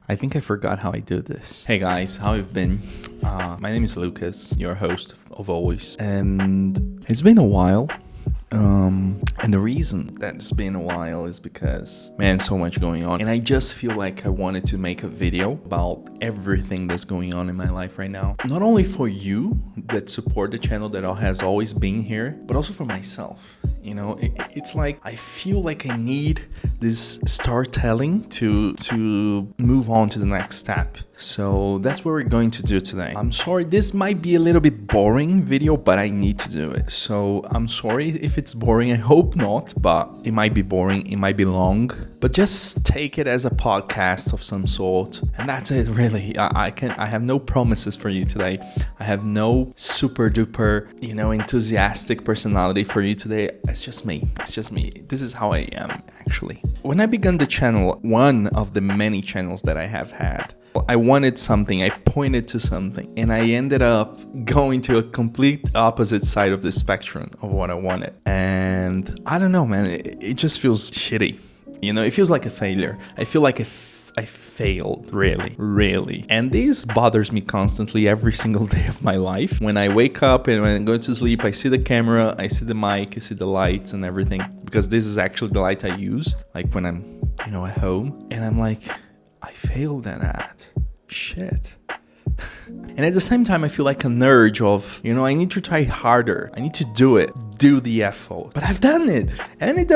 I think I forgot how I do this. Hey guys, how you've been? My name is Lucas, your host of always, and it's been a while. And the reason that it's been a while is because, man, so much going on. And I just feel like I wanted to make a video about everything that's going on in my life right now. Not only for you that support the channel that has always been here, but also for myself. You know, it's like I feel like I need this storytelling to move on to the next step. So that's what we're going to do today. I'm sorry, this might be a little bit boring video, but I need to do it. So I'm sorry if it's boring. I hope not, but it might be boring. It might be long, but just take it as a podcast of some sort. And that's it, really. I have no promises for you today. I have no super duper, enthusiastic personality for you today. It's just me. This is how I am, actually. When I began the channel, one of the many channels that I have had, I wanted something, I pointed to something, and I ended up going to a complete opposite side of the spectrum of what I wanted. And I don't know, man, it just feels shitty. It feels like a failure. I feel like I failed, really. And this bothers me constantly every single day of my life. When I wake up and when I go to sleep, I see the camera, I see the mic, I see the lights and everything, because this is actually the light I use, like when I'm, at home, and I'm like, I failed at that. Shit. And at the same time, I feel like an urge of, I need to try harder. I need to do the effort. But I've done it. And it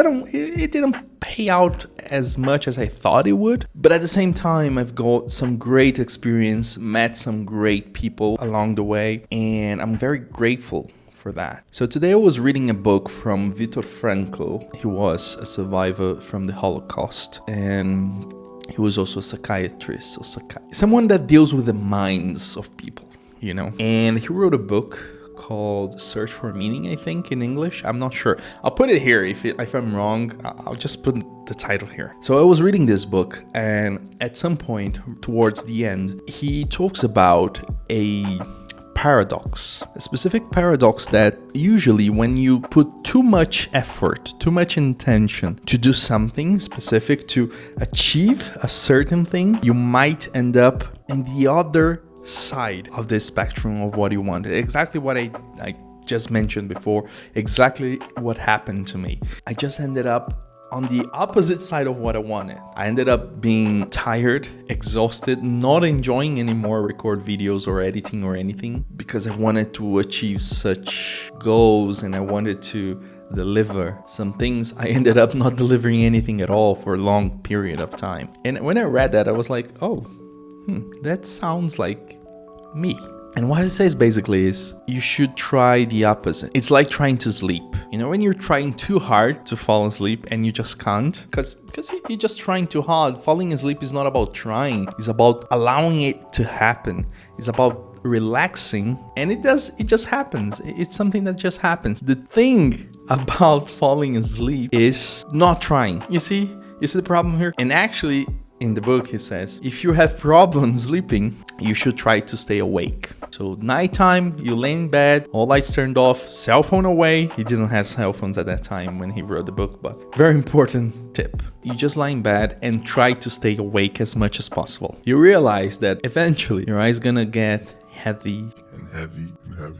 didn't pay out as much as I thought it would. But at the same time, I've got some great experience, met some great people along the way. And I'm very grateful for that. So today I was reading a book from Viktor Frankl. He was a survivor from the Holocaust. And he was also a psychiatrist, someone that deals with the minds of people, And he wrote a book called Search for Meaning, I think, in English. I'm not sure. I'll put it here. If I'm wrong, I'll just put the title here. So I was reading this book, and at some point towards the end, he talks about a paradox, a specific paradox that usually when you put too much effort, too much intention to do something specific, to achieve a certain thing, you might end up in the other side of the spectrum of what you wanted. Exactly what I just mentioned before, exactly what happened to me. I just ended up on the opposite side of what I wanted. I ended up being tired, exhausted, not enjoying anymore record videos or editing or anything, because I wanted to achieve such goals and I wanted to deliver some things. I ended up not delivering anything at all for a long period of time. And when I read that, I was like, that sounds like me. And what it says basically is you should try the opposite. It's like trying to sleep. When you're trying too hard to fall asleep and you just can't, because you're just trying too hard. Falling asleep is not about trying. It's about allowing it to happen. It's about relaxing, and it just happens. It's something that just happens. The thing about falling asleep is not trying. You see the problem here? And actually, in the book, he says, if you have problems sleeping, you should try to stay awake. So nighttime, you lay in bed, all lights turned off, cell phone away. He didn't have cell phones at that time when he wrote the book, but very important tip. You just lie in bed and try to stay awake as much as possible. You realize that eventually your eyes gonna get heavy.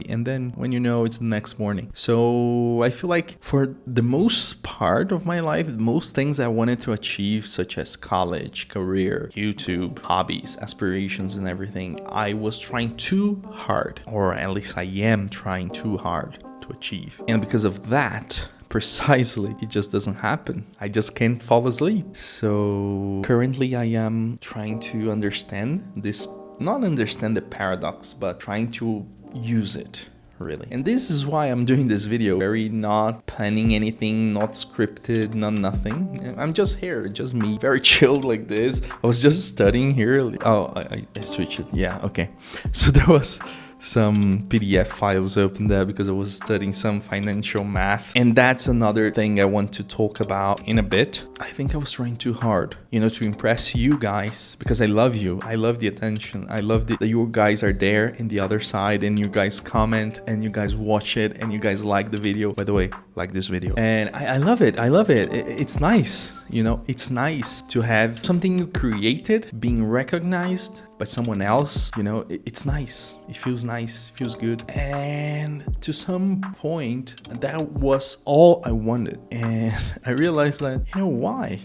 And then when it's the next morning. So I feel like for the most part of my life, most things I wanted to achieve, such as college, career, YouTube, hobbies, aspirations, and everything, I was trying too hard, or at least I am trying too hard to achieve. And because of that, precisely, it just doesn't happen. I just can't fall asleep. So currently I am trying to understand this, not understand the paradox, but trying to use it, really. And this is why I'm doing this video. Very not planning anything, not scripted, nothing. I'm just here, just me, very chilled like this. I was just studying here. Oh, I switched it. Yeah, okay. So there was some PDF files open there because I was studying some financial math. And that's another thing I want to talk about in a bit. I think I was trying too hard, to impress you guys, because I love you. I love the attention. I love that you guys are there in the other side and you guys comment and you guys watch it and you guys like the video. By the way, like this video. And I love it. I love it. It's nice. You know, it's nice to have something you created being recognized by someone else. You know, it's nice. It feels nice. It feels good. And to some point, that was all I wanted. And I realized that, you know, why?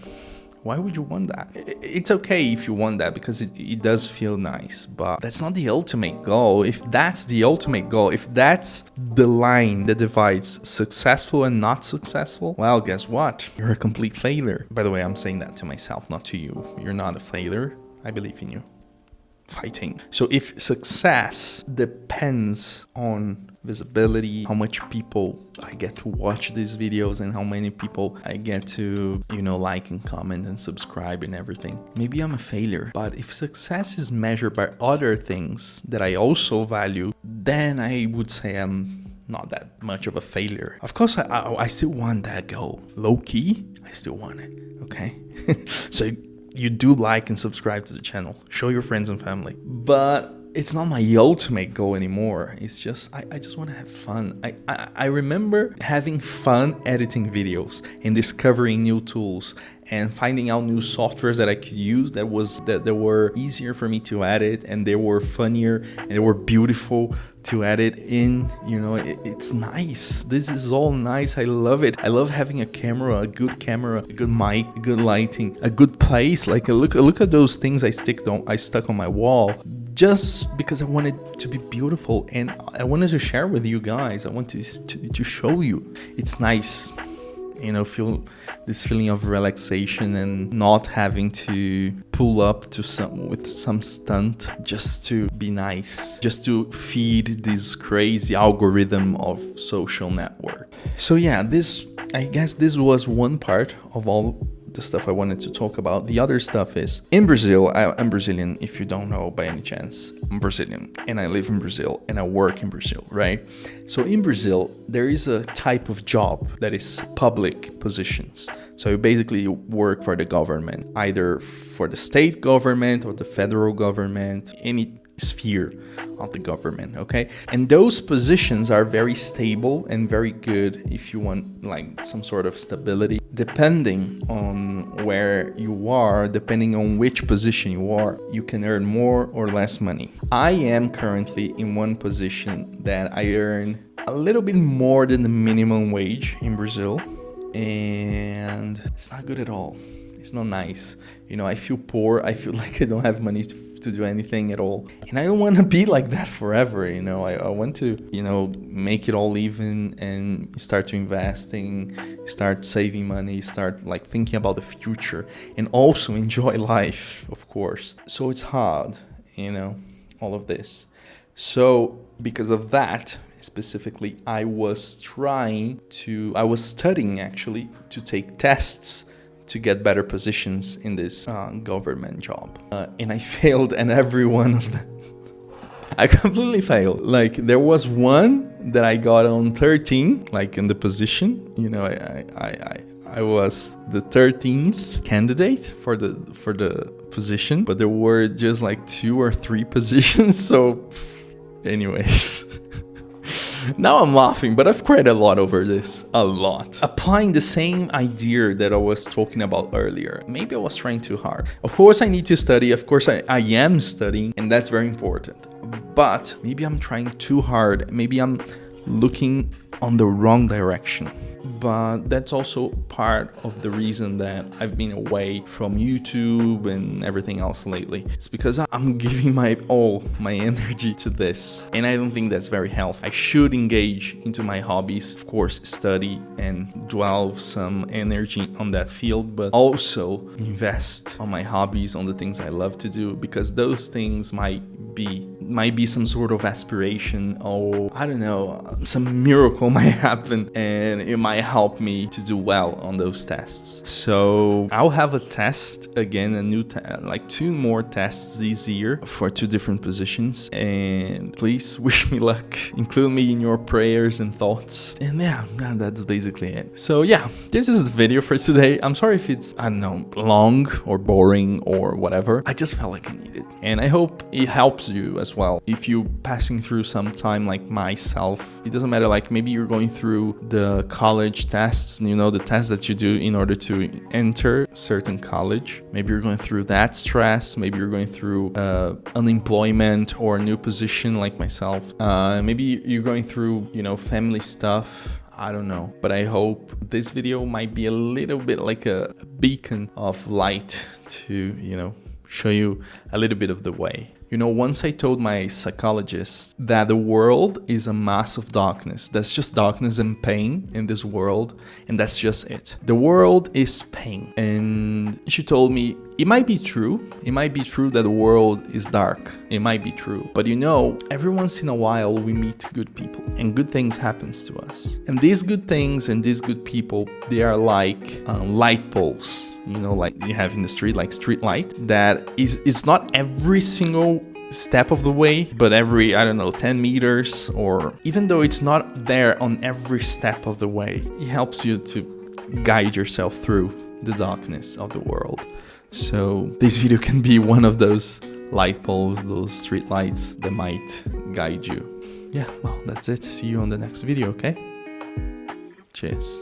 Why would you want that? It's okay if you want that because it does feel nice, but that's not the ultimate goal. If that's the ultimate goal, if that's the line that divides successful and not successful, well, guess what? You're a complete failure. By the way, I'm saying that to myself, not to you. You're not a failure. I believe in you. Fighting. So if success depends on visibility, how much people I get to watch these videos and how many people I get to, you know, like and comment and subscribe and everything, maybe I'm a failure. But if success is measured by other things that I also value, then I would say I'm not that much of a failure. Of course, I still want that goal. Low key, I still want it. Okay. So you do like and subscribe to the channel. Show your friends and family. But it's not my ultimate goal anymore. It's just, I just want to have fun. I remember having fun editing videos and discovering new tools and finding out new softwares that I could use that were easier for me to edit, and they were funnier and they were beautiful to edit in. You know, it's nice. This is all nice. I love it. I love having a camera, a good mic, good lighting, a good place. Like look at those things I stuck on my wall, just because I wanted to be beautiful and I wanted to share with you guys. I want to show you. It's nice, you know, feel this feeling of relaxation and not having to pull up to some stunt just to be nice, just to feed this crazy algorithm of social network. So yeah, I guess this was one part of all the stuff I wanted to talk about. The other stuff is, in Brazil, I'm Brazilian, if you don't know by any chance. I'm Brazilian and I live in Brazil and I work in Brazil, right? So in Brazil, there is a type of job that is public positions. So you basically work for the government, either for the state government or the federal government, any sphere of the government, okay? And those positions are very stable and very good if you want like some sort of stability. Depending on where you are, depending on which position you are, you can earn more or less money. I am currently in one position that I earn a little bit more than the minimum wage in Brazil, and it's not good at all. It's not nice. You know, I feel poor. I feel like I don't have money to do anything at all. And I don't want to be like that forever, you know. I want to, you know, make it all even and start to investing, start saving money, start like thinking about the future and also enjoy life, of course. So it's hard, you know, all of this. So because of that, specifically, I was studying actually to take tests to get better positions in this government job. And I failed in every one of them. I completely failed. Like there was one that I got on 13, like in the position, you know, I was the 13th candidate for the position, but there were just like 2 or 3 positions. So anyways, now I'm laughing, but I've cried a lot over this. A lot. Applying the same idea that I was talking about earlier. Maybe I was trying too hard. Of course I need to study. Of course I am studying, and that's very important. But maybe I'm trying too hard. Maybe I'm looking on the wrong direction. But that's also part of the reason that I've been away from YouTube and everything else lately. It's because I'm giving my energy to this, and I don't think that's very healthy. I should engage into my hobbies, of course, study and dwell some energy on that field, but also invest on my hobbies, on the things I love to do, because those things might be some sort of aspiration, or I don't know, some miracle might happen and it might help me to do well on those tests. So I'll have a test again, like 2 more tests this year for 2 different positions, and please wish me luck. Include me in your prayers and thoughts. And yeah, that's basically it. So yeah, this is the video for today. I'm sorry if it's, I don't know, long or boring or whatever. I just felt like I needed it, and I hope it helps helps you as well. If you're passing through some time like myself, it doesn't matter, like maybe you're going through the college tests, you know, the tests that you do in order to enter certain college. Maybe you're going through that stress. Maybe you're going through unemployment or a new position like myself. Maybe you're going through, you know, family stuff. I don't know, but I hope this video might be a little bit like a beacon of light to, you know, show you a little bit of the way. You know, once I told my psychologist that the world is a mass of darkness. There's just darkness and pain in this world, and that's just it. The world is pain. And she told me, it might be true. It might be true that the world is dark. It might be true. But you know, every once in a while we meet good people and good things happens to us. And these good things and these good people, they are like light poles, you know, like you have in the street, like street light. That is, it's not every single step of the way, but every, I don't know, 10 meters, or even though it's not there on every step of the way, it helps you to guide yourself through the darkness of the world. So this video can be one of those light poles, those street lights that might guide you. Yeah, well, that's it. See you on the next video, okay? Cheers.